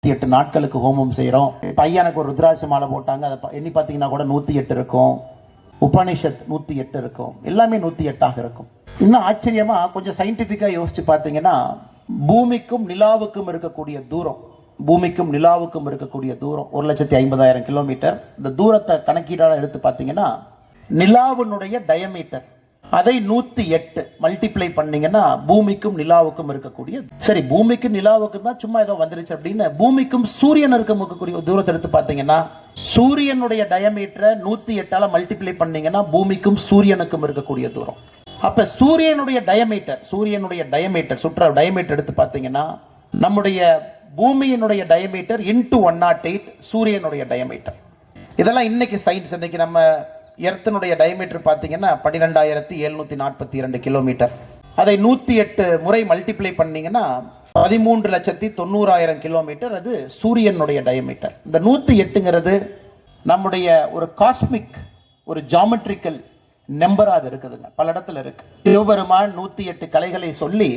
8 நாட்களுக்கு ஹோமம் செய்கிறோம். பையனுக்கு ஒரு ருத்ராட்ச மாலை போட்டாங்க, அதை எண்ணி பார்த்தீங்கன்னா கூட 108 இருக்கும். உபனிஷத் 108 இருக்கும். எல்லாமே 108 இருக்கும். இன்னும் ஆச்சரியமா கொஞ்சம் சயின்டிஃபிக்காக யோசிச்சு பார்த்தீங்கன்னா, பூமிக்கும் நிலாவுக்கும் இருக்கக்கூடிய தூரம், பூமிக்கும் நிலாவுக்கும் இருக்கக்கூடிய தூரம் 1,50,000 கிலோமீட்டர். இந்த தூரத்தை கணக்கீடாக எடுத்து பார்த்தீங்கன்னா, நிலாவினுடைய டயமீட்டர் அதை 108 மல்டிப்ளை பண்ணீங்கன்னா பூமிக்கும் நிலாவுக்கும் இருக்கக்கூடிய, சரி பூமிக்கும் நிலாவுக்கும் தான் சும்மா ஏதோ வந்துருச்சு அப்படின்னு, பூமிக்கும் சூரியனுக்கும் இருக்கக்கூடிய தூரத்தை எடுத்து பார்த்தீங்கன்னா, சூரியனுடைய டயமீட்டரை 108ஆல மல்டிப்ளை பண்ணீங்கன்னா பூமிக்கும் சூரியனுக்கும் இருக்கக்கூடிய தூரம். அப்ப சூரியனுடைய டயமீட்டர் சுற்ற டயமீட்டர் எடுத்து பார்த்தீங்கன்னா, நம்முடைய பூமியினுடைய டயமீட்டர் இன்டு 108 சூரியனுடைய டயமீட்டர். இதெல்லாம் இன்னைக்கு சயின்ஸ். இன்னைக்கு நம்ம எர்த்தினுடைய டயமீட்டர் பார்த்தீங்கன்னா 12,742 கிலோமீட்டர். அதை 108 முறை மல்டிப்ளை பண்ணீங்கன்னா 13,90,000 கிலோமீட்டர். அது சூரியனுடைய டயமீட்டர். இந்த 108ங்கிறது நம்முடைய ஒரு காஸ்மிக், ஒரு ஜாமெட்ரிக்கல் நம்பரா அது இருக்குதுங்க. பல இடத்துல இருக்கு. சிவபெருமான் 108 கலைகளை சொல்லி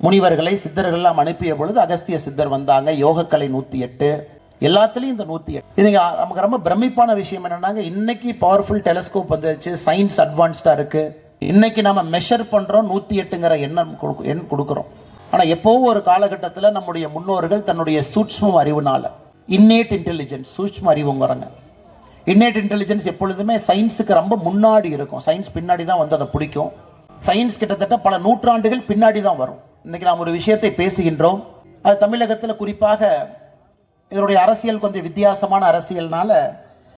முனிவர்களை சித்தர்கள் எல்லாம் அனுப்பிய பொழுது அகஸ்திய சித்தர் வந்தாங்க. யோகக்கலை 108, எல்லாத்துலேயும் இந்த 108. இதுங்க நமக்கு ரொம்ப பிரமிப்பான விஷயம் என்னன்னாங்க, இன்னைக்கு பவர்ஃபுல் டெலஸ்கோப் வந்துச்சு, சயின்ஸ் அட்வான்ஸ்டாக இருக்கு. இன்னைக்கு நம்ம மெஷர் பண்ணுறோம், 108ங்கிற எண் கொடுக்குறோம். ஆனால் எப்போவும் ஒரு காலகட்டத்தில் நம்முடைய முன்னோர்கள் தன்னுடைய சூட்ச்ம அறிவுனால, இன்னேட் இன்டெலிஜென்ஸ், சூட்ச்ம அறிவுங்கிறாங்க. இன்னேட் இன்டெலிஜென்ஸ் எப்பொழுதுமே சயின்ஸுக்கு ரொம்ப முன்னாடி இருக்கும். சயின்ஸ் பின்னாடி தான் வந்து அதை பிடிக்கும். சயின்ஸ் கிட்டத்தட்ட பல நூற்றாண்டுகள் பின்னாடி தான் வரும். இன்னைக்கு நாம் ஒரு விஷயத்தை பேசுகின்றோம், அது தமிழகத்தில் குறிப்பாக இதனுடைய அரசியல் கொஞ்சம் வித்தியாசமான அரசியல்னால